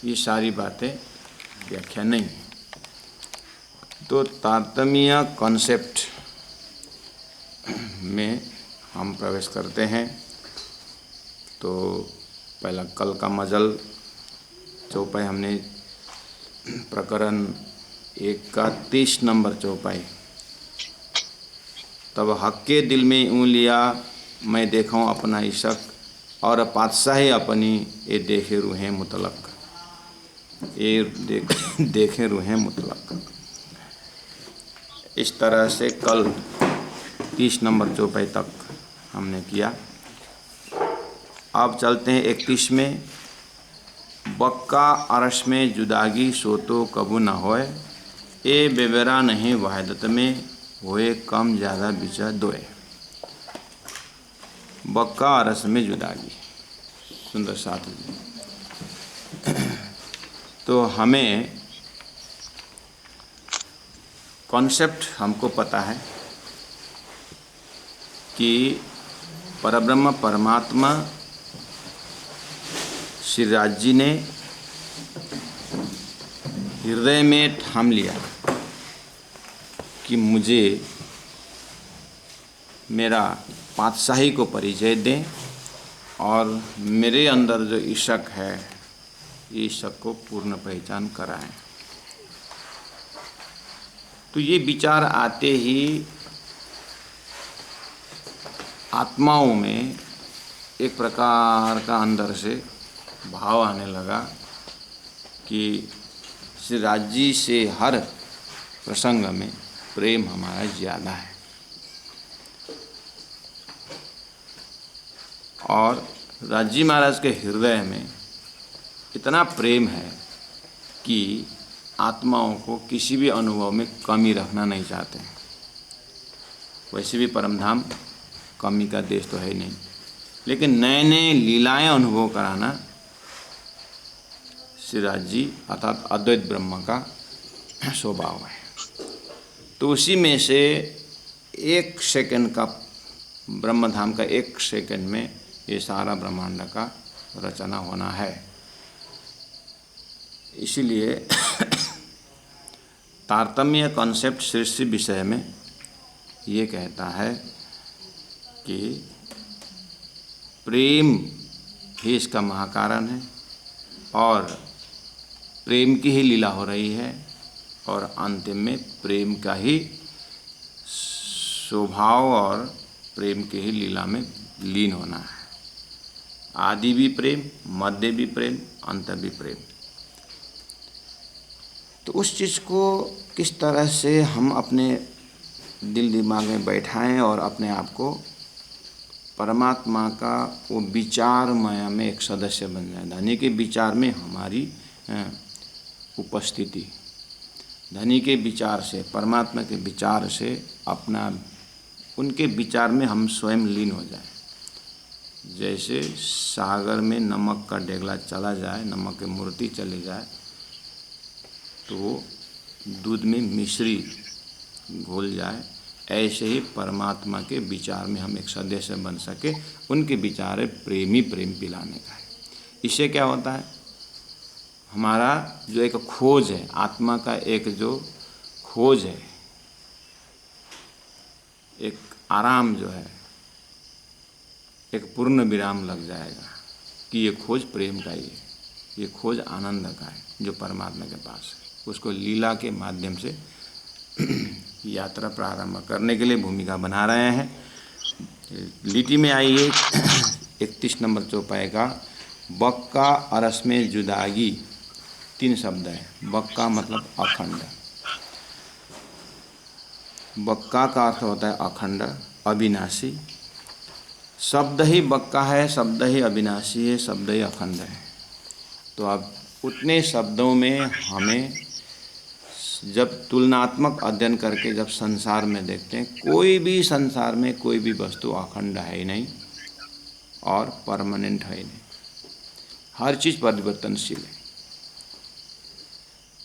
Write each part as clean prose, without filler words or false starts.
ये सारी बातें व्याख्या नहीं है। तो तारतम्य कॉन्सेप्ट में हम प्रवेश करते हैं। तो पहला कल का मजल चौपाई हमने प्रकरण 1 का 30 नंबर चौपाई, तब हक के दिल में यूँ लिया मैं देखूँ अपना इशक और पातशाही अपनी ये देखे रूहें मुतलक, ये देखे रूहें मुतलक। इस तरह से कल 30 नंबर चौपाई तक हमने किया। अब चलते हैं 31 में। बक्का अरश में जुदागी सो तो कबू न होए, ए बेबेरा नहीं वहदत में होए कम ज़्यादा बिचा दोए। बक्का अरश में जुदागी, सुंदर साथ जी। तो हमें कॉन्सेप्ट हमको पता है कि परब्रह्म परमात्मा श्री राज जी ने हृदय में ठान लिया कि मुझे मेरा पातशाही को परिचय दें और मेरे अंदर जो इशक है, इशक को पूर्ण पहचान कराएं। तो ये विचार आते ही आत्माओं में एक प्रकार का अंदर से भाव आने लगा कि श्री राज जी से हर प्रसंग में प्रेम हमारा ज़्यादा है। और राज जी महाराज के हृदय में इतना प्रेम है कि आत्माओं को किसी भी अनुभव में कमी रखना नहीं चाहते। वैसे भी परमधाम कमी का देश तो है नहीं, लेकिन नए नए लीलाएं अनुभव कराना श्री राज जी अर्थात अद्वैत ब्रह्म का स्वभाव है। तो उसी में से 1 सेकंड का ब्रह्मधाम का 1 सेकंड में ये सारा ब्रह्मांड का रचना होना है। इसीलिए तारतम्य कॉन्सेप्ट सृष्टि विषय में ये कहता है कि प्रेम ही इसका महाकारण है और प्रेम की ही लीला हो रही है और अंतिम में प्रेम का ही स्वभाव और प्रेम के ही लीला में लीन होना है। आदि भी प्रेम, मध्य भी प्रेम, अंत भी प्रेम। तो उस चीज़ को किस तरह से हम अपने दिल दिमाग में बैठाएं और अपने आप को परमात्मा का वो विचारमय में एक सदस्य बन जाए। धनी के विचार में हमारी उपस्थिति, धनी के विचार से, परमात्मा के विचार से अपना उनके विचार में हम स्वयं लीन हो जाएं। जैसे सागर में नमक का ढेगला चला जाए, नमक की मूर्ति चली जाए, तो दूध में मिश्री घुल जाए, ऐसे ही परमात्मा के विचार में हम एक सदस्य बन सके। उनके विचार है प्रेम ही प्रेम पिलाने का है। इससे क्या होता है, हमारा जो एक खोज है, आत्मा का एक जो खोज है, एक आराम जो है, एक पूर्ण विराम लग जाएगा कि ये खोज प्रेम का ही है, ये खोज आनंद का है जो परमात्मा के पास है। उसको लीला के माध्यम से यात्रा प्रारंभ करने के लिए भूमिका बना रहे हैं। लिटि में आइए 31 नंबर चौपाई का। बक्का अरस में जुदागी, 3 शब्द है। बक्का मतलब अखंड, बक्का का अर्थ होता है अखंड, अविनाशी। शब्द ही बक्का है, शब्द ही अविनाशी है, शब्द ही अखंड है। तो अब उतने शब्दों में हमें जब तुलनात्मक अध्ययन करके जब संसार में देखते हैं, कोई भी संसार में कोई भी वस्तु अखंड है ही नहीं और परमानेंट है ही नहीं। हर चीज़ परिवर्तनशील है।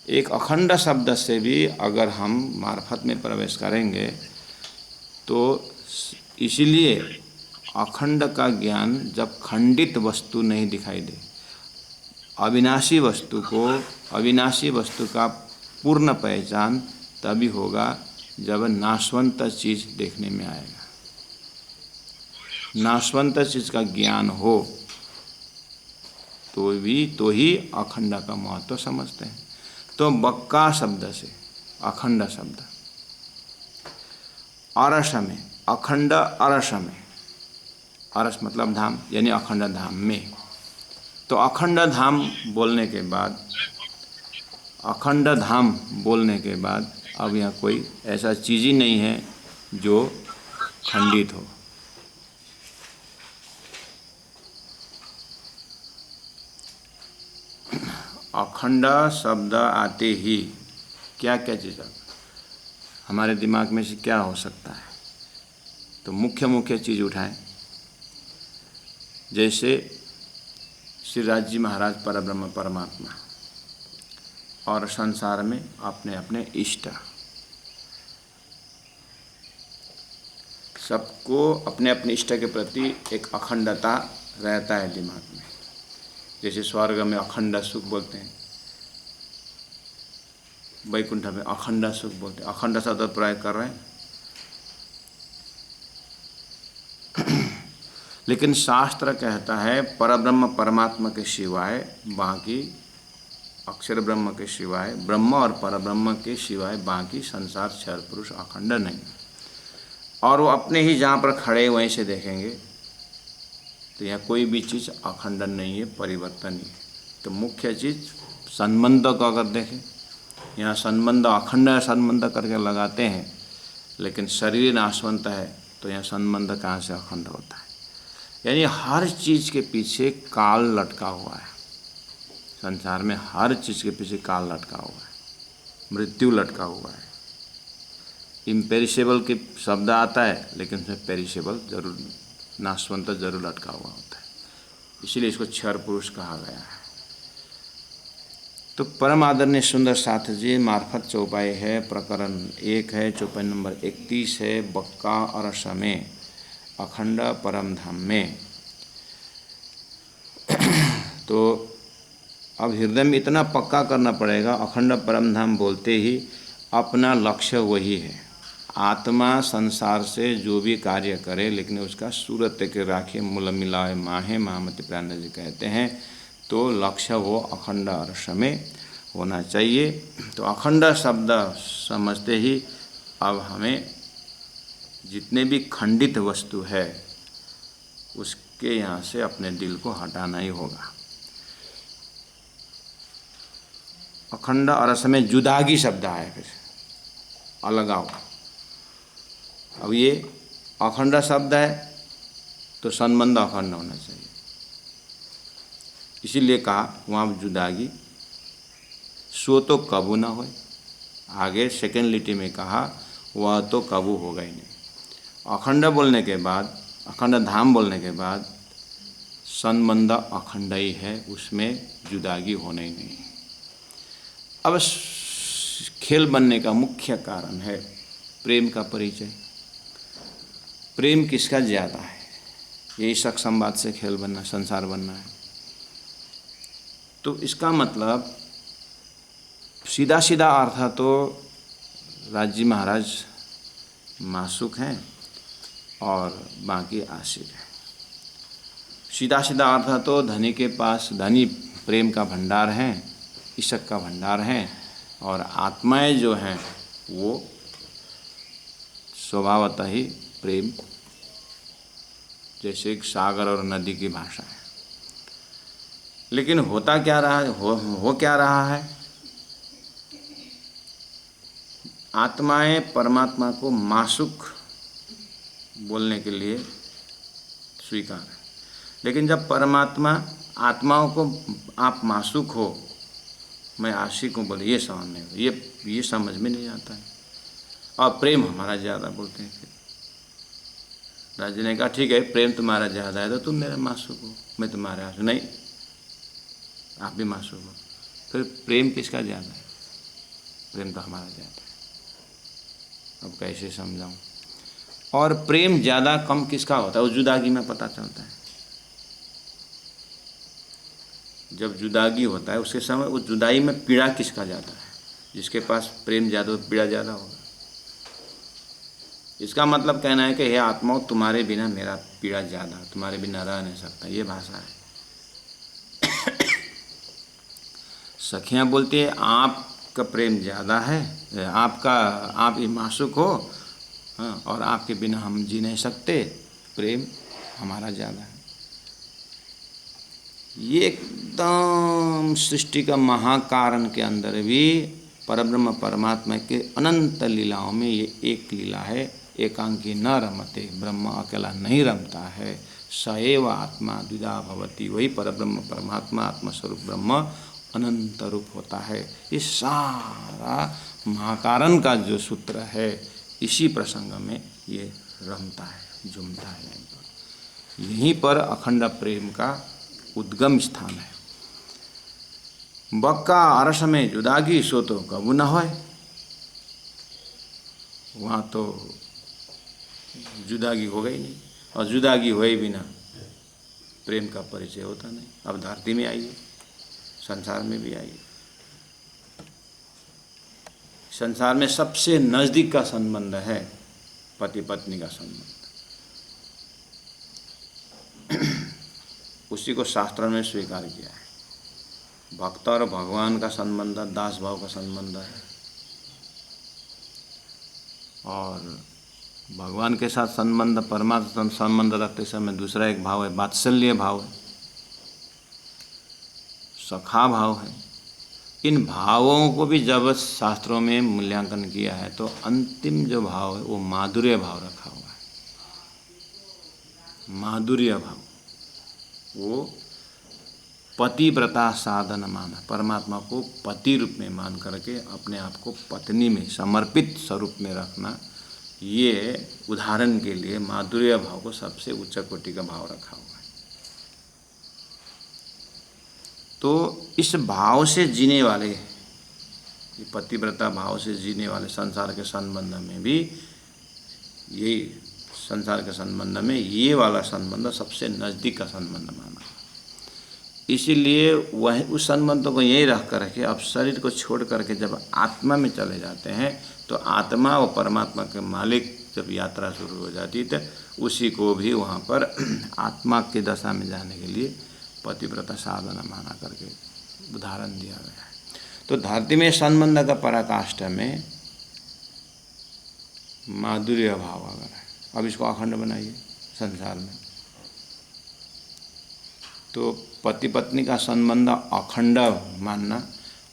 एक अखंड शब्द से भी अगर हम मार्फत में प्रवेश करेंगे तो इसीलिए अखंड का ज्ञान जब खंडित वस्तु नहीं दिखाई दे, अविनाशी वस्तु को, अविनाशी वस्तु का पूर्ण पहचान तभी होगा जब नाशवंत चीज़ देखने में आएगा। नाशवंत चीज़ का ज्ञान हो तो ही अखंड का महत्व समझते हैं। तो बक्का शब्द से अखंड शब्द, अरस में अखंड, अरस में, अरस मतलब धाम, यानी अखंड धाम में। तो अखंड धाम बोलने के बाद, अखंड धाम बोलने के बाद अब यहाँ कोई ऐसा चीज़ ही नहीं है जो खंडित हो। अखंड शब्द आते ही क्या क्या चीज़ हमारे दिमाग में से क्या हो सकता है? तो मुख्य मुख्य चीज़ उठाएं। जैसे श्री राज जी महाराज परब्रह्म परमात्मा और संसार में अपने अपने इष्ट, सबको अपने अपने इष्ट के प्रति एक अखंडता रहता है दिमाग में। जैसे स्वर्ग में अखंड सुख बोलते हैं, वैकुंठ में अखंड सुख बोलते हैं। अखंड शब्द प्रयोग कर रहे हैं। लेकिन शास्त्र कहता है परब्रह्म परमात्मा के सिवाय बाकी, अक्षर ब्रह्म के सिवाय, ब्रह्म और परब्रह्म के सिवाय बाकी संसार क्षर पुरुष अखंड नहीं। और वो अपने ही जहाँ पर खड़े वहीं से देखेंगे तो यहाँ कोई भी चीज़ अखंड नहीं है, परिवर्तन ही है। तो मुख्य चीज़ संबंध को अगर देखें, यहाँ संबंध अखंड संबंध करके लगाते हैं, लेकिन शरीर नाशवंत है तो यहाँ संबंध कहाँ से अखंड होता है? यानी हर चीज़ के पीछे काल लटका हुआ है। संसार में हर चीज़ के पीछे काल लटका हुआ है, मृत्यु लटका हुआ है। इम्पेरिशेबल के शब्द आता है लेकिन उसमें पेरिशेबल जरूर, नाशवंत जरूर लटका हुआ होता है, इसीलिए इसको क्षर पुरुष कहा गया है। तो परम आदरणीय सुंदर साथ जी मार्फत चौपाई है, प्रकरण 1 है, चौपाई नंबर 31 है, बक्का और समय अखंड परम धाम में। तो अब हृदय में इतना पक्का करना पड़ेगा, अखंड परम धाम बोलते ही अपना लक्ष्य वही है। आत्मा संसार से जो भी कार्य करे लेकिन उसका सूरत के राखे मूल मिलाए माहे, महामति प्राण जी कहते हैं। तो लक्ष्य वो अखंड और समय होना चाहिए। तो अखंड शब्द समझते ही अब हमें जितने भी खंडित वस्तु है उसके यहाँ से अपने दिल को हटाना ही होगा। अखंड और समय जुदागी शब्द है, फिर अलगाव। अब ये अखंड शब्द है तो संबंध अखंड होना चाहिए, इसीलिए कहा वहाँ जुदागी सो तो कबू ना हो। आगे सेकेंड लिटी में कहा वह तो कबू होगा ही नहीं। अखंड बोलने के बाद, अखंड धाम बोलने के बाद संबंध अखंड ही है, उसमें जुदागी होना ही नहीं। अब खेल बनने का मुख्य कारण है प्रेम का परिचय। प्रेम किसका ज़्यादा है? यही शक संवाद से खेल बनना, संसार बनना है। तो इसका मतलब सीधा सीधा अर्थ तो राजी महाराज मासूक हैं और बाकी आशिक हैं। सीधा सीधा अर्थ तो धनी के पास धनी प्रेम का भंडार है, इशक का भंडार है, और आत्माएं जो हैं वो स्वभावतः ही प्रेम, जैसे एक सागर और नदी की भाषा है। लेकिन होता क्या रहा है, हो क्या रहा है? आत्माएं परमात्मा को मासूक बोलने के लिए स्वीकार है, लेकिन जब परमात्मा आत्माओं को आप मासूक हो, मैं आशिक हूँ बोले, ये समझ नहीं, ये समझ में नहीं आता है। और प्रेम हमारा ज़्यादा बोलते हैं। फिर राजा ने कहा ठीक है, प्रेम तुम्हारा ज़्यादा है तो तुम मेरा मासूक हो, मैं तुम्हारे आशिक नहीं, आप भी मासूक हो। फिर प्रेम किसका ज़्यादा है? प्रेम तो हमारा ज़्यादा है। अब कैसे समझाऊं? और प्रेम ज़्यादा कम किसका होता है? उस जुदागी में पता चलता है। जब जुदागी होता है उसके समय उस जुदाई में पीड़ा किसका ज़्यादा है? जिसके पास प्रेम ज़्यादा पीड़ा ज़्यादा होगा। इसका मतलब कहना है कि हे आत्माओं, तुम्हारे बिना मेरा पीड़ा ज़्यादा, तुम्हारे बिना रह नहीं सकता, ये भाषा है। सखियाँ बोलती है आपका प्रेम ज़्यादा है, आप ही मासूक हो, हाँ, और आपके बिना हम जी नहीं सकते, प्रेम हमारा ज़्यादा है। ये एकदम सृष्टि का महाकारण के अंदर भी परब्रह्म परमात्मा के अनंत लीलाओं में ये एक लीला है। एकांकी न रमते, ब्रह्म अकेला नहीं रमता है। सएव आत्मा द्विधा भवती, वही परब्रह्म परमात्मा आत्मस्वरूप ब्रह्म अनंत रूप होता है। ये सारा महाकारण का जो सूत्र है, इसी प्रसंग में ये रमता है, झूमता है। यहीं पर अखंड प्रेम का उद्गम स्थान है। बक्का अरस में जुदागी सो तो कबू न होय, वहाँ तो जुदागी हो गई नहीं, और जुदागी हुए बिना प्रेम का परिचय होता नहीं। अब धरती में आइए, संसार में भी आइए। संसार में सबसे नज़दीक का संबंध है पति पत्नी का संबंध। उसी को शास्त्रों में स्वीकार किया है। भक्त और भगवान का संबंध दास भाव का संबंध है, और भगवान के साथ संबंध, परमात्मा संबंध रखते समय दूसरा एक भाव है, वात्सल्य भाव है, सखा भाव है। इन भावों को भी जब शास्त्रों में मूल्यांकन किया है तो अंतिम जो भाव है वो माधुर्य भाव रखा हुआ है। माधुर्य भाव, वो पतिव्रता साधन माना, परमात्मा को पति रूप में मान करके अपने आप को पत्नी में समर्पित स्वरूप में रखना, ये उदाहरण के लिए माधुर्य भाव को सबसे उच्च कोटि का भाव रखा हुआ है। तो इस भाव से जीने वाले, ये पतिव्रता भाव से जीने वाले संसार के संबंध में भी, यही संसार के संबंध में ये वाला संबंध सबसे नज़दीक का संबंध माना। इसीलिए वह उस संबंधों को यही रख कर के अब शरीर को छोड़ करके जब आत्मा में चले जाते हैं तो आत्मा और परमात्मा के मालिक जब यात्रा शुरू हो जाती है तो उसी को भी वहाँ पर आत्मा की दशा में जाने के लिए पतिव्रता साधना माना करके उदाहरण दिया गया है। तो धरती में संबंध का पराकाष्ठा में माधुर्य भाव अगर है, अब इसको अखंड बनाइए संसार में, तो पति पत्नी का संबंध अखंड मानना,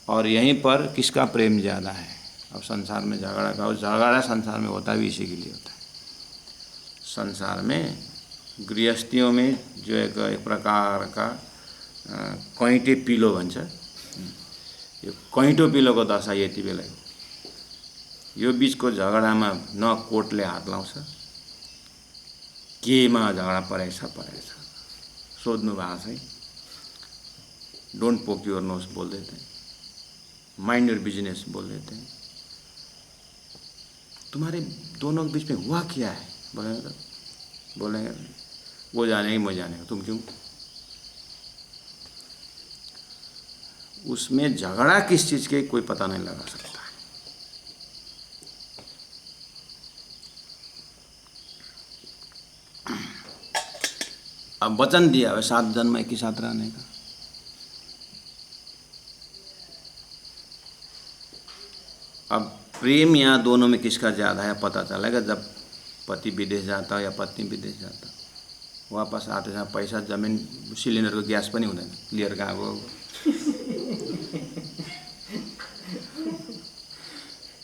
और यहीं पर किसका प्रेम ज़्यादा है। अब संसार में झगड़ा का, झगड़ा संसार में होता भी इसी के लिए होता है। संसार में गृहस्थियों में जो एक प्रकार का कैटे पिलो भन्छ, यो कैटो पिलोको दशा यति बेला यो बिचको झगडामा न कोर्टले हात लाउँछ, केमा झगडा परेछ सोध्नु भएको छ, डोन्ट पोक योर नोज बोल देते हैं, माइंड योर बिजनेस बोल देते हैं। तुम्हारे दोनों के बीच में हुआ क्या है बोलेंगे वो जानेंगे मैं जानेगा, तुम क्यों। उसमें झगड़ा किस चीज़ के कोई पता नहीं लगा सकता। अब वचन दिया है 7 जन्म एक ही साथ रहने का, अब प्रेम यहाँ दोनों में किसका ज़्यादा है पता चलेगा जब पति विदेश जाता या पत्नी विदेश जाता, वापस आते समय पैसा जमीन सिलिन्डरको ग्यास पनि हुँदैन, लिएर गएको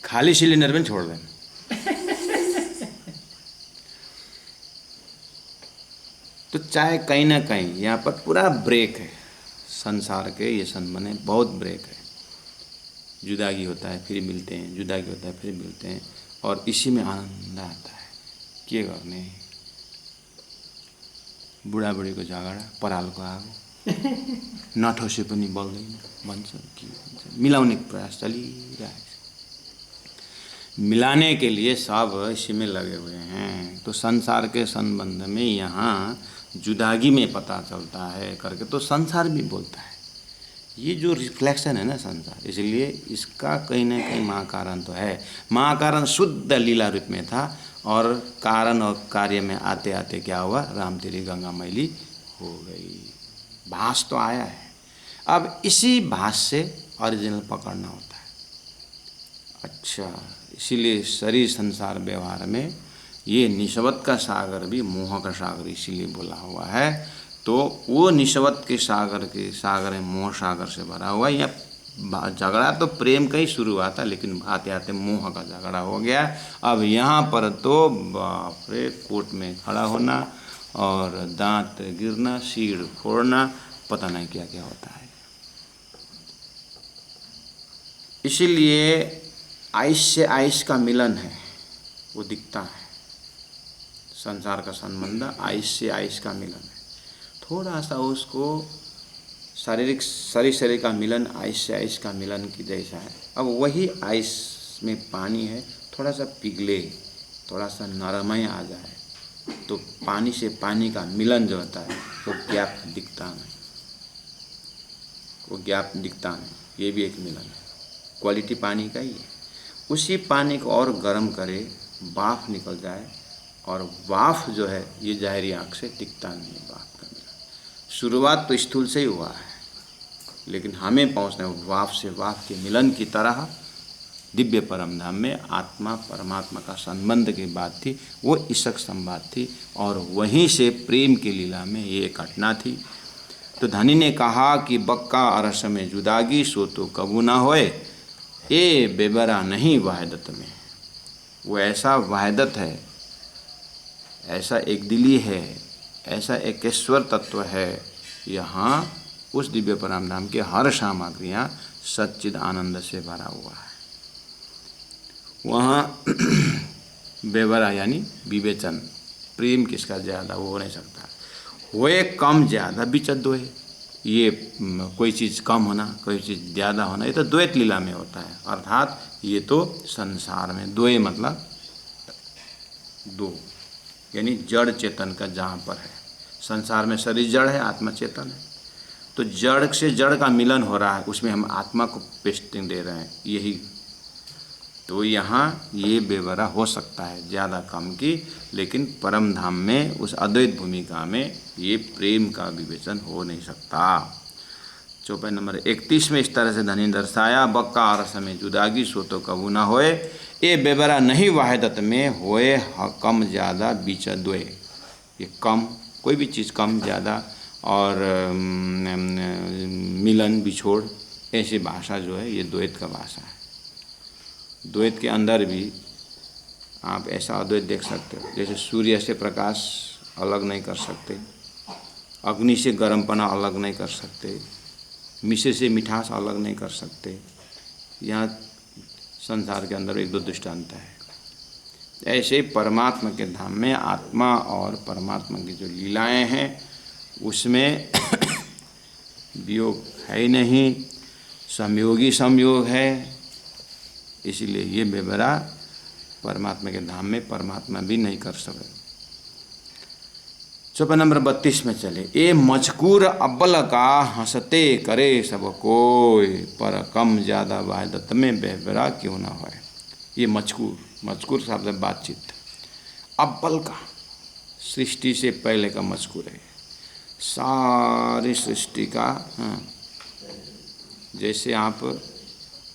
खाली सिलिन्डर पनि छोड्दैन। तो चाहे कहीं ना कहीं यहाँ पर पूरा ब्रेक है, संसार के ये संबंध में बहुत ब्रेक है। जुदागी होता है फिर मिलते हैं, जुदागी होता है फिर मिलते हैं, और इसी में आनंद आता है। के गर्ने बुढाबुढीको झगडा परालको आगो नठोसे पनि बल्दैन भन्छ, के भन्छ, मिलाउने प्रयास चलिरहेको छ। मिलाने के लिए सब इसी में लगे हुए हैं। तो संसार के संबंध में यहाँ जुदागी में पता चलता है करके तो संसार भी बोलता है। ये जो रिफ्लेक्शन है ना संसार, इसलिए इसका कहीं ना कहीं महाकारण तो है। महाकारण शुद्ध लीला रूप में था और कारण और कार्य में आते आते क्या हुआ, राम तेरी गंगा मैली हो गई। भास तो आया है, अब इसी भास से ओरिजिनल पकड़ना होता है। अच्छा, इसीलिए शरीर संसार व्यवहार में ये निस्वत का सागर भी मोह का सागर इसीलिए बोला हुआ है। तो वो निस्वत के सागर है, मोह सागर से भरा हुआ। या झगड़ा तो प्रेम का ही शुरू हुआ था, लेकिन आते आते मोह का झगड़ा हो गया। अब यहाँ पर तो बाप रे, कोर्ट में खड़ा होना और दांत गिरना, सीढ़ फोड़ना, पता नहीं क्या क्या होता है। इसीलिए आइस से आइस का मिलन है, वो दिखता है। संसार का संबंध आइस से आइस का मिलन है। थोड़ा सा उसको शरीर का मिलन आइस से आइस का मिलन की जैसा है। अब वही आइस में पानी है, थोड़ा सा पिघले, थोड़ा सा नरमाई आ जाए तो पानी से पानी का मिलन जो होता है वो गैप दिखता नहीं, वो गैप दिखता नहीं। ये भी एक मिलन है, क्वालिटी पानी का ही है। उसी पानी को और गर्म करे, भाप निकल जाए, और वाफ जो है ये ज़ाहिरी आँख से टिकता नहीं है। वाफ का मिलन शुरुआत तो स्थूल से ही हुआ है, लेकिन हमें पहुँचना है वाफ से वाफ के मिलन की तरह। दिव्य परम धाम में आत्मा परमात्मा का संबंध की बात थी, वो ईशक संवाद थी, और वहीं से प्रेम की लीला में ये घटना थी। तो धनी ने कहा कि बक्का अरस में जुदागी सो तो कबू ना होए, ये बेबरा नहीं वाहिदत में। वो ऐसा वाहिदत है, ऐसा एक दिली है, ऐसा एकेश्वर तत्व है। यहाँ उस दिव्य परम धाम के हर सामग्रियाँ सच्चिद आनंद से भरा हुआ है। वहाँ बेबरा यानी विवेचन, प्रेम किसका ज़्यादा वो हो नहीं सकता। होए कम ज़्यादा बिच द्वय, ये कोई चीज़ कम होना, कोई चीज़ ज़्यादा होना, ये तो द्वैत लीला में होता है। अर्थात ये तो संसार में द्वय मतलब दो, यानी जड़ चेतन का जहाँ पर है। संसार में शरीर जड़ है, आत्मा चेतन है। तो जड़ से जड़ का मिलन हो रहा है, उसमें हम आत्मा को पेस्टिंग दे रहे हैं, यही। तो यहाँ ये बेवरा हो सकता है ज़्यादा कम की, लेकिन परम धाम में उस अद्वैत भूमिका में ये प्रेम का विवेचन हो नहीं सकता। चौपाई नंबर 31 में इस तरह से धनी दर्शाया, बक्का अरस में जुदागी सो तो कबू ना होए, ये बेबरा नहीं वाहिदत में होए कम ज़्यादा बीच द्वय। ये कम, कोई भी चीज़ कम ज़्यादा और मिलन बिछोड़, ऐसी भाषा जो है ये द्वैत का भाषा है। द्वैत के अंदर भी आप ऐसा अद्वैत देख सकते हो, जैसे सूर्य से प्रकाश अलग नहीं कर सकते, अग्नि से गर्मपना अलग नहीं कर सकते, मीठे से मिठास अलग नहीं कर सकते। यहाँ संसार के अंदर एक दो दृष्टांत है। ऐसे परमात्मा के धाम में आत्मा और परमात्मा की जो लीलाएं हैं उसमें वियोग है ही नहीं, संयोगी संयोग है। इसीलिए ये बेबरा परमात्मा के धाम में परमात्मा भी नहीं कर सके। चौपाई नंबर 32 में चले, ए मजकूर अब्बल का हंसते करे सब कोई, पर कम ज़्यादा वाहिदत में बेबरा क्यों ना होए। ये मजकूर शब्द बातचीत, अब्बल का सृष्टि से पहले का मजकूर है, सारी सृष्टि का। हाँ, जैसे आप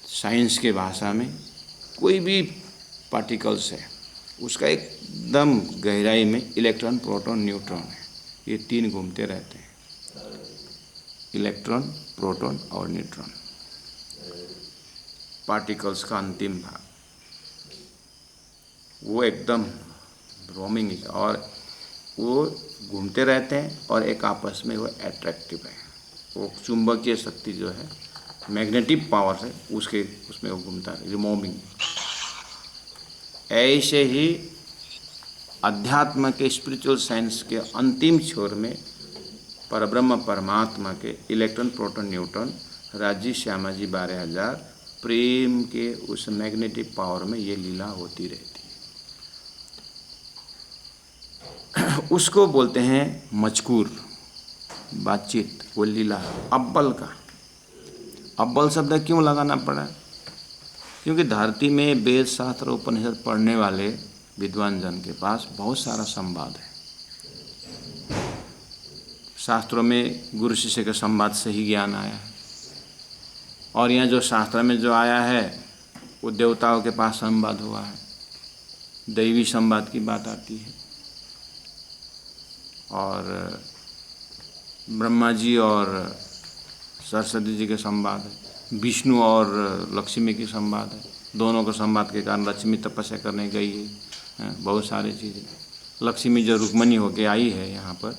साइंस के भाषा में कोई भी पार्टिकल्स है, उसका एकदम गहराई में इलेक्ट्रॉन, प्रोटॉन, न्यूट्रॉन है, ये तीन घूमते रहते हैं, इलेक्ट्रॉन, प्रोटॉन और न्यूट्रॉन। पार्टिकल्स का अंतिम भाग वो एकदम रोमिंग है, और वो घूमते रहते हैं और एक आपस में वो एट्रैक्टिव है। वो चुंबकीय शक्ति जो है, मैग्नेटिक पावर है, उसमें वो घूमता है, रिमूविंग। ऐसे ही अध्यात्म के स्पिरिचुअल साइंस के अंतिम छोर में परब्रह्म परमात्मा के इलेक्ट्रॉन, प्रोटॉन, न्यूट्रॉन, राजी श्यामाजी 12,000 प्रेम के उस मैग्नेटिक पावर में ये लीला होती रहती है। उसको बोलते हैं मजकूर, बातचीत, वो लीला अब्बल का। अव्वल शब्द क्यों लगाना पड़ा? क्योंकि धरती में वेद शास्त्र उपनिषद पढ़ने वाले विद्वान जन के पास बहुत सारा संवाद है। शास्त्रों में गुरु शिष्य के संवाद से ही ज्ञान आया है, और यहाँ जो शास्त्र में जो आया है वो देवताओं के पास संवाद हुआ है, दैवी संवाद की बात आती है। और ब्रह्मा जी और सरस्वती जी के संवाद है, विष्णु और लक्ष्मी की संवाद है। दोनों के संवाद के कारण लक्ष्मी तपस्या करने गई है, बहुत सारी चीज़ें। लक्ष्मी जो रुक्मणी होके आई है यहाँ पर,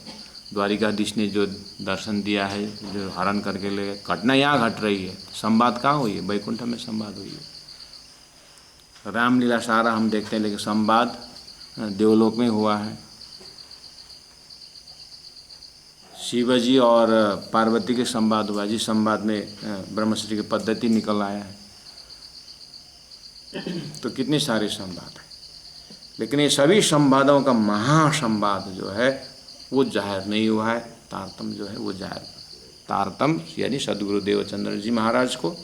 द्वारिकाधीश ने जो दर्शन दिया है, जो हरण करके ले गए, घटना यहाँ घट रही है। संवाद कहाँ हुई है? वैकुंठ में संवाद हुई है। रामलीला सारा हम देखते हैं, लेकिन संवाद देवलोक में हुआ है। शिवजी और पार्वती के संवाद हुआ, जिस संवाद में ब्रह्मश्री की पद्धति निकल आया है। तो कितने सारे संवाद हैं, लेकिन ये सभी संवादों का महासंवाद जो है वो जाहिर नहीं हुआ है। तारतम जो है वो जाहिर, तारतम यानी सदगुरु देवचंद्र जी महाराज को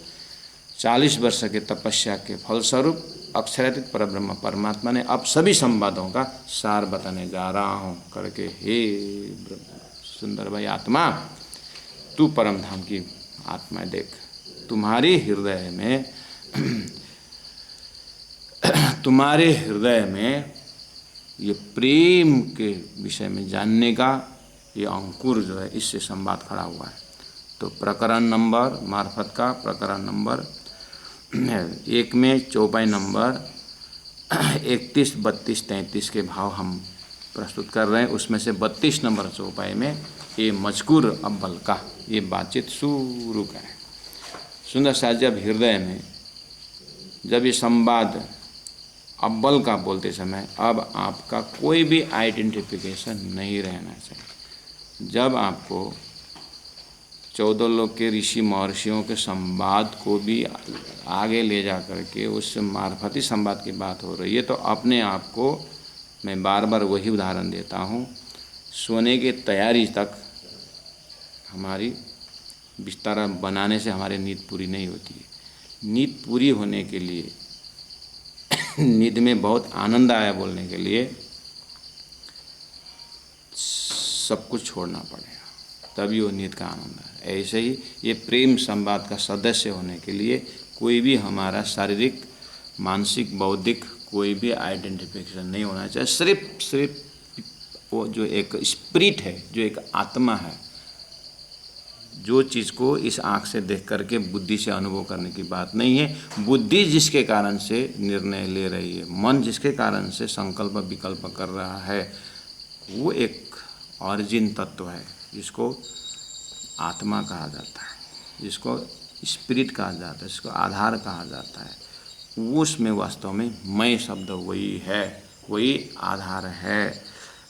40 वर्ष के तपस्या के फलस्वरूप अक्षरातीत परब्रह्म परमात्मा ने अब सभी संवादों का सार बताने जा रहा हूँ करके, हे सुंदर भाई आत्मा, तू परम धाम की आत्मा देख, तुम्हारे हृदय में तुम्हारे हृदय में ये प्रेम के विषय में जानने का ये अंकुर जो है, इससे संवाद खड़ा हुआ है। तो प्रकरण नंबर मार्फत का प्रकरण नंबर 1 में चौपाई नंबर 31, 32, 33 के भाव हम प्रस्तुत कर रहे हैं। उसमें से 32 नंबर चौपाई में ये मजकूर अव्वल का ये बातचीत शुरू करें। सुंदर सा, जब हृदय में जब ये संवाद अव्वल का बोलते समय अब आपका कोई भी आइडेंटिफिकेशन नहीं रहना चाहिए। जब आपको 14 लोक के ऋषि महर्षियों के संवाद को भी आगे ले जा करके उस मार्फती संवाद की बात हो रही है, तो अपने आप को मैं बार बार वही उदाहरण देता हूँ, सोने की तैयारी तक हमारी बिस्तर बनाने से हमारी नींद पूरी नहीं होती है। नींद पूरी होने के लिए, नींद में बहुत आनंद आया बोलने के लिए सब कुछ छोड़ना पड़ेगा, तभी वो नींद का आनंद है। ऐसे ही ये प्रेम संवाद का सदस्य होने के लिए कोई भी हमारा शारीरिक, मानसिक, बौद्धिक कोई भी आइडेंटिफिकेशन नहीं होना चाहिए। सिर्फ वो जो एक स्पिरिट है, जो एक आत्मा है, जो चीज़ को इस आँख से देख करके बुद्धि से अनुभव करने की बात नहीं है। बुद्धि जिसके कारण से निर्णय ले रही है, मन जिसके कारण से संकल्प विकल्प कर रहा है, वो एक ऑरिजिन तत्व है जिसको आत्मा कहा जाता है, जिसको स्पिरिट कहा जाता है, जिसको आधार कहा जाता है। उसमें वास्तव में मैं शब्द वही है, वही आधार है।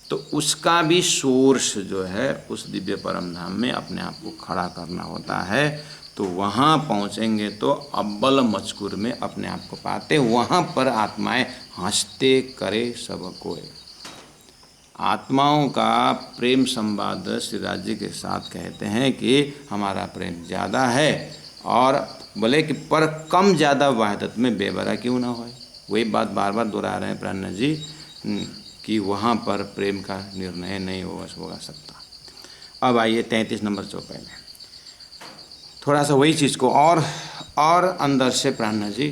तो उसका भी सोर्स जो है उस दिव्य परम धाम में अपने आप को खड़ा करना होता है। तो वहाँ पहुँचेंगे तो अव्वल मजकूर में अपने आप को पाते, वहाँ पर आत्माएं हंसते करे सब कोई। आत्माओं का प्रेम संवाद श्री राज जी के साथ कहते हैं कि हमारा प्रेम ज़्यादा है, और बोले कि पर कम ज़्यादा वाहिदत में बेबरा क्यों ना हो। वही बात बार बार दोहरा रहे हैं प्राण जी कि वहाँ पर प्रेम का निर्णय नहीं होगा सकता। अब आइए 33 नंबर चौपाई में थोड़ा सा वही चीज़ को और अंदर से प्राण जी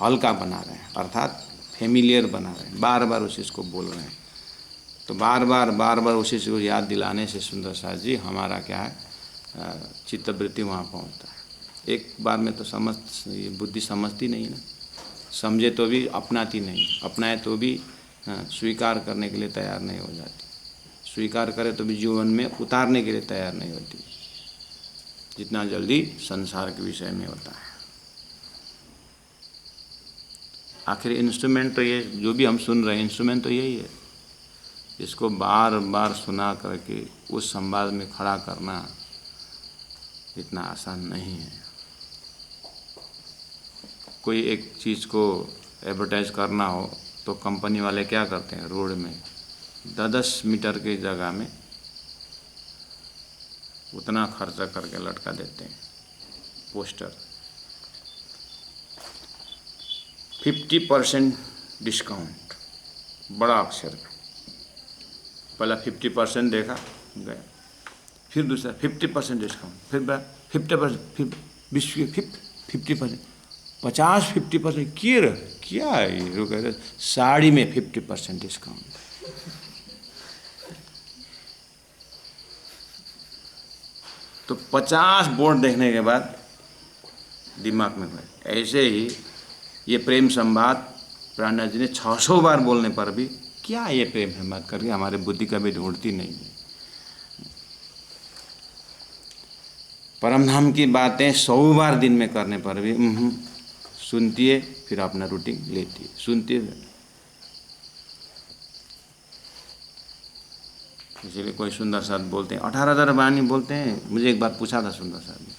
हल्का बना रहे हैं, अर्थात फेमिलियर बना रहे हैं, बार बार उस चीज़ को बोल रहे हैं। तो बार बार उसी चीज़ को याद दिलाने से सुंदर सा जी हमारा क्या है, चित्तवृत्ति वहाँ पहुँचता है। एक बार में तो बुद्धि समझती नहीं ना, समझे तो भी अपनाती नहीं, अपनाए तो भी स्वीकार करने के लिए तैयार नहीं हो जाती, स्वीकार करे तो भी जीवन में उतारने के लिए तैयार नहीं होती, जितना जल्दी संसार के विषय में होता है। आखिर इंस्ट्रूमेंट तो ये जो भी हम सुन रहे हैं, इंस्ट्रूमेंट तो यही है। इसको बार बार सुना करके उस संवाद में खड़ा करना इतना आसान नहीं है। कोई एक चीज़ को एडवर्टाइज करना हो तो कंपनी वाले क्या करते हैं, रोड में 10-10 मीटर की जगह में उतना खर्चा करके लटका देते हैं। पोस्टर, 50% डिस्काउंट, बड़ा अक्षर में। पहला 50% देखा, गया। फिर दूसरा 50% डिस्काउंट, फिर 50%, फिर 50%, 50% क्या है ये? वो कह रहे साड़ी में 50% डिस्काउंट। तो 50 बोर्ड देखने के बाद दिमाग में गए। ऐसे ही ये प्रेम संवाद प्राणनाथ जी ने 600 बार बोलने पर भी क्या ये प्रेम संवाद करके हमारे बुद्धि कभी ढूंढती नहीं है। परमधाम की बातें 100 बार दिन में करने पर भी सुनती है, फिर अपना रूटीन लेती है, सुनती है। इसीलिए कोई सुंदर साथ बोलते हैं, 18,000 वाणी बोलते हैं। मुझे एक बार पूछा था सुंदर साथ ने,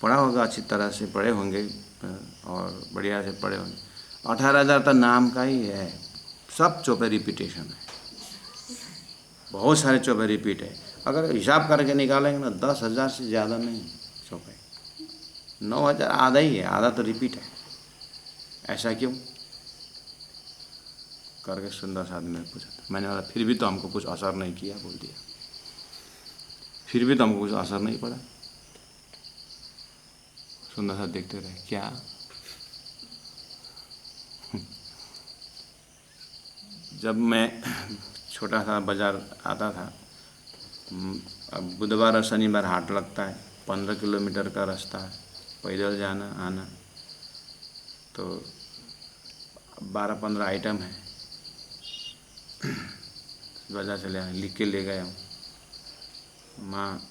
पढ़ा होगा, अच्छी तरह से पढ़े होंगे और बढ़िया से पढ़े होंगे। 18,000 तो नाम का ही है, सब चौपे रिपीटेशन है, बहुत सारे चौपे रिपीट है। अगर हिसाब करके निकालेंगे ना 10,000 से ज़्यादा नहीं चौपे, 9,000 आधा ही है, आधा तो रिपीट है। ऐसा क्यों करके सुंदर साथ ने पूछा था। मैंने बोला फिर भी तो हमको कुछ असर नहीं किया, बोल दिया, फिर भी तो हमको कुछ असर नहीं पड़ा। सुंदर साथ देखते रहे, क्या जब मैं छोटा सा बाजार आता था, अब बुधवार और शनिवार हाट लगता है, 15 किलोमीटर का रास्ता है, पैदल जाना आना, तो 12-15 आइटम है, बाजार चले आए, लिख के ले गया हूँ। माँ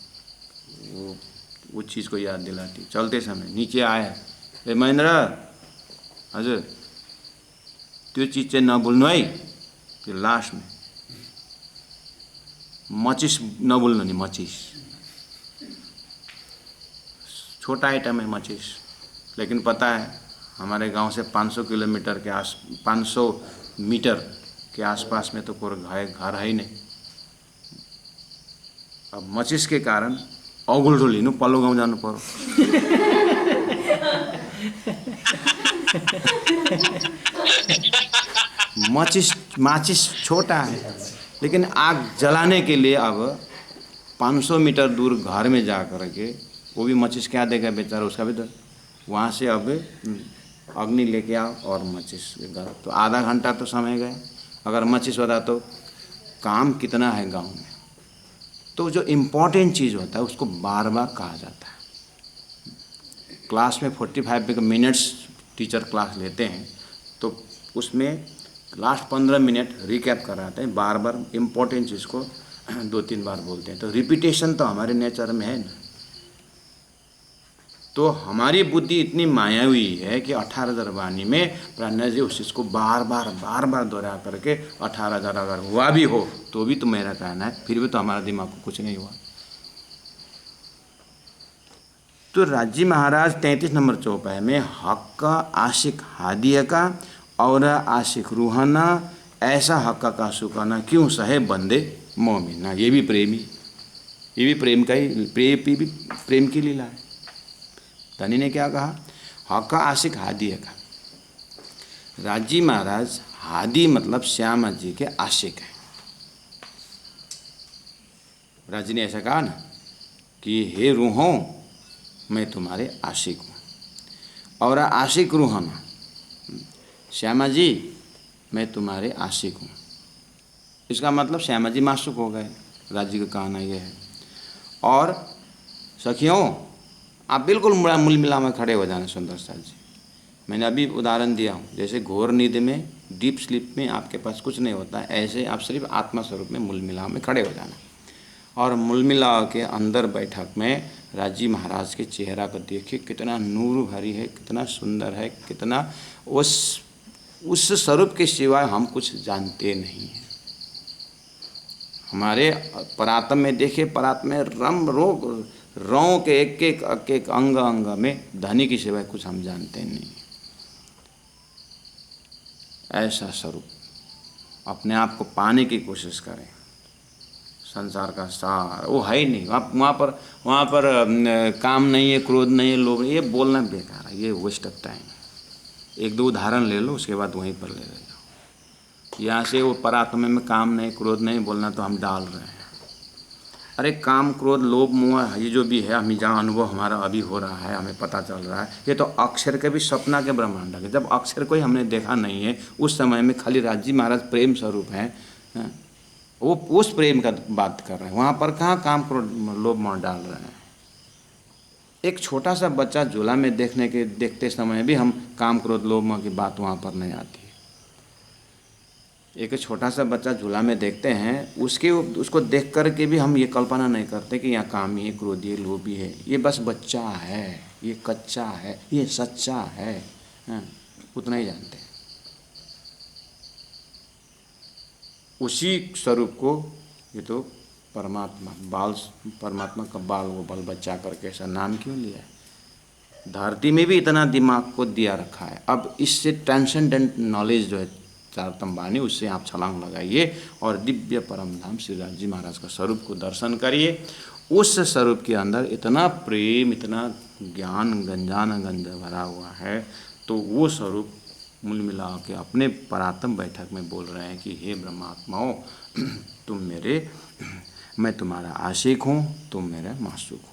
वो चीज़ को याद दिलाती। चलते समय नीचे आया, ए महेंद्र हजुर त्यो चीज़ चाहिँ नभुल्नु है, त्यो लास्ट में मचिस नभुल्नु नि, मचिस छोटा आइटम है मचिस। लेकिन पता है हमारे गांव से 500 किलोमीटर के 500 मीटर के आसपास में तो कोई घर है ही नहीं। अब मचिस के कारण अगुल्टो लिनु पल्लो गाउँ जानु पर्यो। माचिस छोटा है, लेकिन आग जलाने के लिए अब 500 मीटर दूर घर में जा कर के, वो भी मचिस क्या देगा बेचारा, उसका भी तो वहाँ से अब अग्नि लेके आओ और मचिस घर, तो आधा घंटा तो समय गया। अगर मचिस होता तो काम कितना है गांव में। तो जो इम्पोर्टेंट चीज़ होता है उसको बार बार कहा जाता है। क्लास में 45 मिनट्स टीचर क्लास लेते हैं, तो उसमें लास्ट 15 मिनट रिकैप कराते हैं, बार बार इम्पोर्टेंट चीज़ को 2-3 बार बोलते हैं। तो रिपीटेशन तो हमारे नेचर में है ना। तो हमारी बुद्धि इतनी मायावी है कि 18,000 वाणी में प्राणनाथ जी उस चीज़ को बार बार दोहरा करके 18,000 अगर हुआ भी हो तो भी तो मेरा कहना है, फिर भी तो हमारा दिमाग को कुछ नहीं हुआ। तो राजी महाराज 33 नंबर चौपाई में हक आशिक हादिया का और आशिक रूहाना, ऐसा हक का सुखाना क्यों सहे बंदे मोमिना। ये भी प्रेम का ही प्रेम की लीला है। धनी ने क्या कहा, हक आशिक हादिया का। राजी महाराज हादी मतलब श्यामा जी के आशिक है। राजी ने ऐसा कहा ना कि हे रूहों मैं तुम्हारे आशिक हूँ, और आशिक रूहाना, श्यामा जी मैं तुम्हारे आशिक हूँ। इसका मतलब श्यामा जी मासूक हो गए। राजी का कहना यह है। और सखियों आप बिल्कुल मूल मिला में खड़े हो जाना। सुंदर साथ जी, मैंने अभी उदाहरण दिया हूँ, जैसे घोर नींद में, डीप स्लीप में आपके पास कुछ नहीं होता है, ऐसे आप सिर्फ आत्मा स्वरूप में मूल मिलाव में खड़े हो जाना। और मूल मिलाव के अंदर बैठक में राजी महाराज के चेहरा को देखिए, कितना नूर भरी है, कितना सुंदर है, कितना उस स्वरूप के सिवाय हम कुछ जानते नहीं हैं। हमारे परात्म में देखिए, परात्म में रौ के एक अंग में धनी की सिवाय कुछ हम जानते नहीं। ऐसा स्वरूप अपने आप को पाने की कोशिश करें। संसार का सार वो है ही नहीं। वहाँ पर काम नहीं है, क्रोध नहीं है, लोभ, ये बोलना बेकार है, ये वेस्ट ऑफ टाइम। एक दो उदाहरण ले लो, उसके बाद वहीं पर ले जाओ। यहाँ से वो परात्मा में काम नहीं, क्रोध नहीं बोलना तो हम डाल रहे हैं। अरे काम, क्रोध, लोभ, मोह, ये जो भी है, हम जहाँ अनुभव हमारा अभी हो रहा है, हमें पता चल रहा है, ये तो अक्षर के भी सपना के ब्रह्मांड है। जब अक्षर को ही हमने देखा नहीं है, उस समय में खाली राजी महाराज प्रेम स्वरूप हैं, वो उस प्रेम का बात कर रहे हैं। वहाँ पर कहाँ काम, क्रोध, लोभ, मोह डाल रहे हैं। एक छोटा सा बच्चा झूला में देखते समय भी हम काम, क्रोध, लोभ, मोह की बात वहाँ पर नहीं आती है। एक छोटा सा बच्चा झूला में देखते हैं, उसको देख कर के भी हम ये कल्पना नहीं करते कि यहाँ कामी है, क्रोधी है, लोभी है। ये बस बच्चा है, ये कच्चा है, ये सच्चा है, उतना ही जानते हैं। उसी स्वरूप को ये तो परमात्मा का बाल, वो बाल बच्चा करके ऐसा नाम क्यों लिया है? धरती में भी इतना दिमाग को दिया रखा है। अब इससे ट्रांसेंडेंट नॉलेज जो है चारतम वाणी, उससे आप छलांग लगाइए और दिव्य परम धाम श्री राज जी महाराज का स्वरूप को दर्शन करिए। उस स्वरूप के अंदर इतना प्रेम, इतना ज्ञान गंज भरा हुआ है, तो वो स्वरूप मूल मिला के अपने परात्म बैठक में बोल रहे हैं कि हे ब्रह्मात्माओं, मैं तुम्हारा आशिक हूँ, तुम मेरे मासूक हो।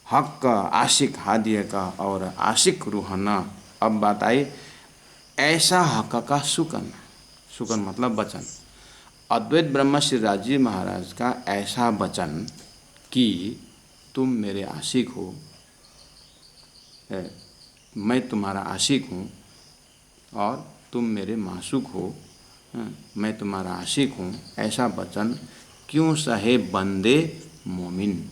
हक का आशिक हादिया का और आशिक रूहाना। अब बात आई ऐसा हक का सुकन मतलब वचन, अद्वैत ब्रह्म श्री राज जी महाराज का ऐसा वचन कि तुम मेरे आशिक हो, मैं तुम्हारा आशिक हूँ और तुम मेरे मासूक हो, मैं तुम्हारा आशिक हूँ, ऐसा वचन क्यों सहे बंदे मोमिन।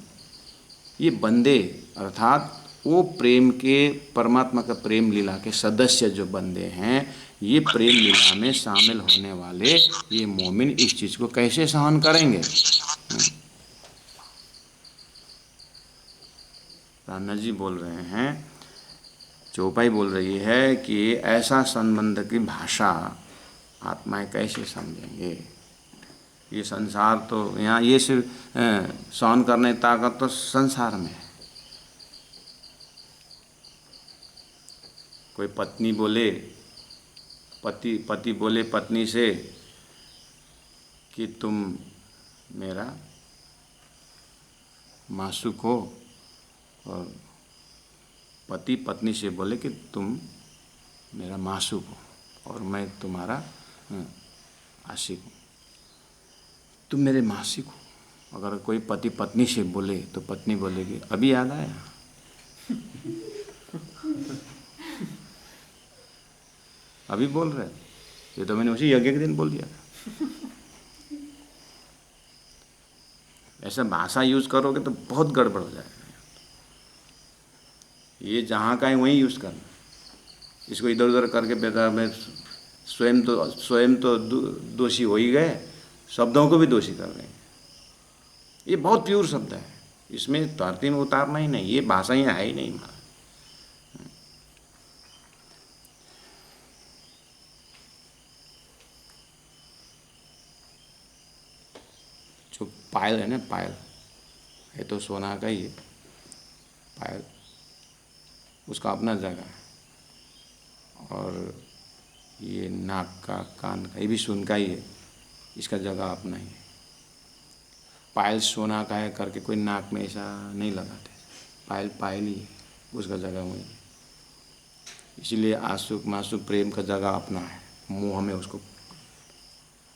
ये बंदे अर्थात वो प्रेम के, परमात्मा का प्रेम लीला के सदस्य जो बंदे हैं, ये प्रेम लीला में शामिल होने वाले ये मोमिन इस चीज़ को कैसे सहन करेंगे? राणा जी बोल रहे हैं, चौपाई बोल रही है कि ऐसा संबंध की भाषा आत्माएं कैसे समझेंगे? ये संसार तो यहाँ, ये सिर्फ सहन करने की ताकत तो संसार में है। कोई पत्नी बोले, पति बोले पत्नी से कि तुम मेरा मासूक हो, और पति पत्नी से बोले कि तुम मेरा मासूक हो और मैं तुम्हारा आशिक हूँ, तुम मेरे मासिक हो। अगर कोई पति पत्नी से बोले तो पत्नी बोलेगी अभी याद आया, अभी बोल रहे, ये तो मैंने उसी यज्ञ के दिन बोल दिया था। ऐसा भाषा यूज करोगे तो बहुत गड़बड़ हो जाएगा। ये जहाँ का है वहीं यूज करना, इसको इधर उधर करके बेकार में स्वयं तो दोषी हो ही गए, शब्दों को भी दोषी कर रहे हैं। ये बहुत प्योर शब्द है, इसमें धरती में उतारना ही नहीं, ये भाषा ही है ही नहीं हमारा। जो पायल है ना, पायल ये तो सोना का ही है, पायल उसका अपना जगह है, और ये नाक का, कान का, ये भी सोन का ही है, इसका जगह अपना ही है। पायल सोना का है करके कोई नाक में ऐसा नहीं लगाते, पायल ही है, उसका जगह वही है। इसीलिए आशुक माशुक प्रेम का जगह अपना है, मुँह में उसको,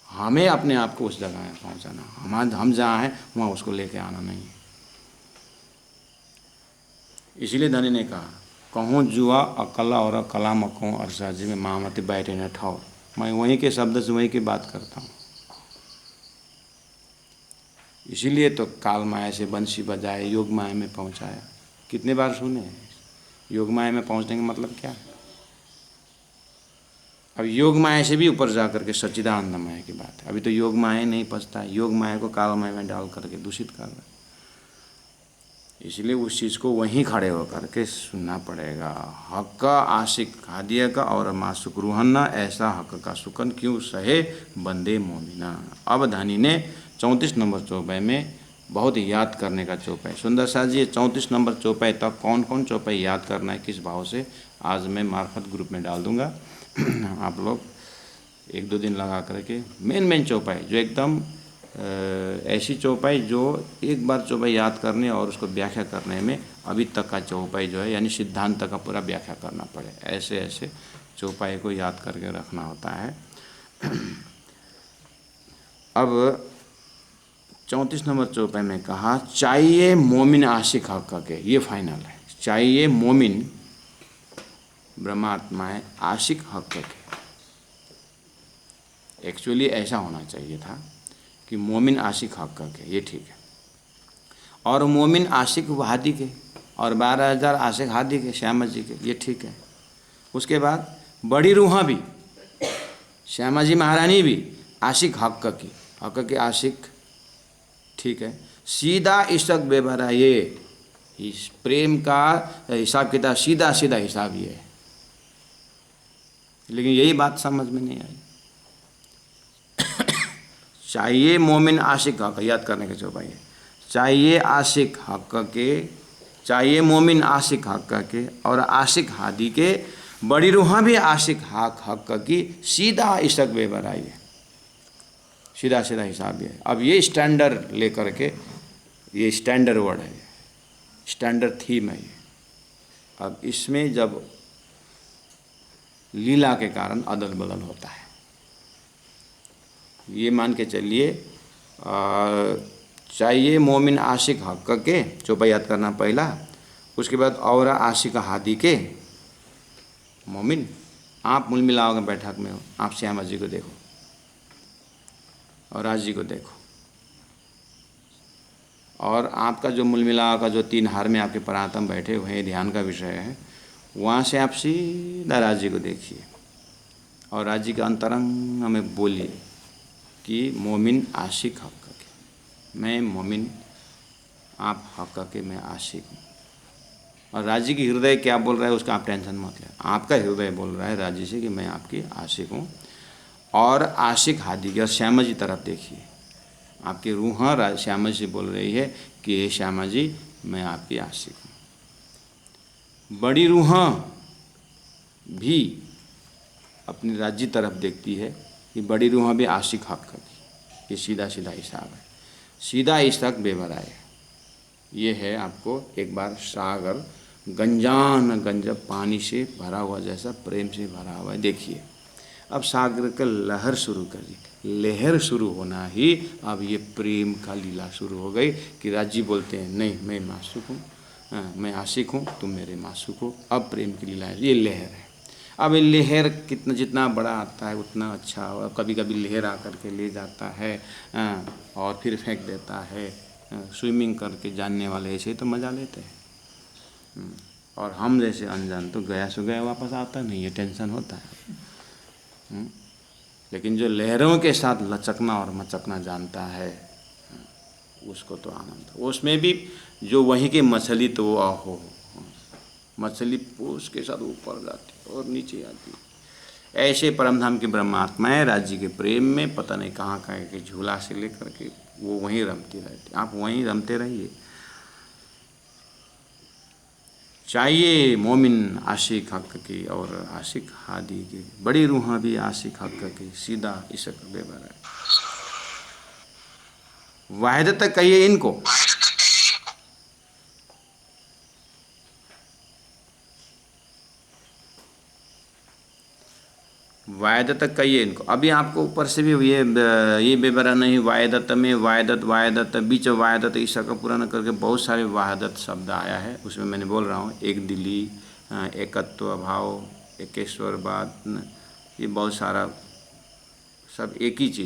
हमें अपने आप को उस जगह में पहुँचाना, हम जहाँ हैं वहाँ उसको लेके आना नहीं है। इसीलिए धनी ने कहा, कहूँ जुआ अकला और कला मकहूँ अरसा जी में मामती बैठे न ठौर। मैं वहीं के शब्द से वहीं की बात करता हूँ। इसीलिए तो काल माया से बंसी बजाए योग माया में पहुँचाया। कितने बार सुने हैं? योग माया में पहुँचने का मतलब क्या है? अब योग माया से भी ऊपर जा करके सच्चिदानंद माया की बात है। अभी तो योग माया नहीं पचता, योग माया को काल माया में डाल करके दूषित कर रहा है। इसलिए उस चीज़ को वहीं खड़े होकर के सुनना पड़ेगा। हक का आशिक हादिया का और मासुक रूहन्ना, ऐसा हक का सुकन क्यों सहे बंदे मोमिना। अब धनी ने 34 नंबर चौपाई में बहुत याद करने का चौपाई। सुंदर साथ जी, 34 नंबर चौपाई तक कौन कौन चौपाई याद करना है किस भाव से, आज मैं मार्फत ग्रुप में डाल दूँगा। आप लोग 1-2 दिन लगा करके मेन चौपाई जो एकदम ऐसी चौपाई जो एक बार चौपाई याद करने और उसको व्याख्या करने में अभी तक का चौपाई जो है यानी सिद्धांत का पूरा व्याख्या करना पड़े, ऐसे ऐसे चौपाई को याद करके रखना होता है। अब 34 नंबर चौपाई में कहा चाहिए मोमिन आशिक हक के, ये फाइनल है। चाहिए मोमिन ब्रह्मात्माएं आशिक हक के। एक्चुअली ऐसा होना चाहिए था कि मोमिन आशिक हक के, ये ठीक है। और मोमिन आशिक हादी के और 12,000 आशिक हादी के श्यामा जी के, ये ठीक है। उसके बाद बड़ी रूहां भी श्यामा जी महारानी भी आशिक हक की, हक के आशिक, ठीक है। सीधा इश्क बेभरा, ये इस प्रेम का हिसाब किताब सीधा सीधा हिसाब ये है। लेकिन यही बात समझ में नहीं आई। चाहिए मोमिन आशिक हक, याद करने के चौपाई है। चाहिए आशिक हक के, चाहिए मोमिन आशिक हक के और आशिक हादी के, बड़ी रूहां भी आशिक हक की, सीधा इश्क बेभरा, ये सीधा सीधा हिसाब है। अब ये स्टैंडर्ड लेकर के, ये स्टैंडर्ड वर्ड है, स्टैंडर्ड थीम है ये। अब इसमें जब लीला के कारण अदल बदल होता है, ये मान के चलिए। चाहिए मोमिन आशिक हक के चौपाई याद करना पहला। उसके बाद और आशिक हादी के मोमिन, आप मुल मिलाओगे बैठक में हो, आप श्यामा जी को देखो और राज जी को देखो, और आपका जो मूल मिला का जो 3 हार में आपके परातम बैठे हुए हैं, ध्यान का विषय है, वहाँ से आप सीधा राज जी को देखिए और राज जी के अंतरंग में बोलिए कि मोमिन आशिक हक के, मैं मोमिन, आप हक के, मैं आशिक हूँ। और राज जी की हृदय क्या बोल रहा है उसका आप टेंशन मत लें, आपका हृदय बोल रहा है राज जी से कि मैं आपकी आशिक हूँ। और आशिक हादी की और श्यामा जी तरफ देखिए, आपकी रूह श्यामा जी बोल रही है कि हे श्यामा जी मैं आपकी आशिक हूँ। बड़ी रूह भी अपनी राज्य तरफ देखती है कि बड़ी रूह भी आशिक हक की, ये सीधा सीधा हिसाब है, सीधा इश्क बेभरा है। ये है आपको एक बार सागर गंज पानी से भरा हुआ, जैसा प्रेम से भरा हुआ है, देखिए। अब सागर का लहर शुरू कर दी, लहर शुरू होना ही अब ये प्रेम का लीला शुरू हो गई कि राजी बोलते हैं नहीं मैं मासूक हूँ, मैं आशिक हूँ, तुम मेरे मासूक हो। अब प्रेम की लीला है, ये लहर है। अब ये लहर कितना जितना बड़ा आता है उतना अच्छा, और कभी कभी लहर आकर के ले जाता है और फिर फेंक देता है। स्विमिंग करके जानने वाले ऐसे तो मज़ा लेते हैं, और हम जैसे अनजान तो गया सो गया वापस आता नहीं, ये टेंशन होता है। लेकिन जो लहरों के साथ लचकना और मचकना जानता है उसको तो आनंद, उसमें भी जो वहीं की मछली तो वो आहो, मछली उसके साथ ऊपर जाती और नीचे आती। ऐसे परमधाम के ब्रह्मात्माएं राज्य के प्रेम में पता नहीं कहाँ कहाँ के झूला से लेकर के वो वहीं रमती रहती, आप वहीं रमते रहिए। चाहिए मोमिन आशिक हक की और आशिक हादी की, बड़ी रूहां भी आशिक हक की, सीधा इश्क बेभरा है। वाहिदत कहिए इनको, वायदत कहिए इनको। अभी आपको ऊपर से भी ये बेबरा नहीं, वायदत में वायदत बीच वायदत ईसा का पूरा न करके बहुत सारे वायदत शब्द आया है, उसमें मैंने बोल रहा हूँ एक दिली, एकत्व अभाव, एकेश्वरवाद, ये बहुत सारा सब एक ही चीज़।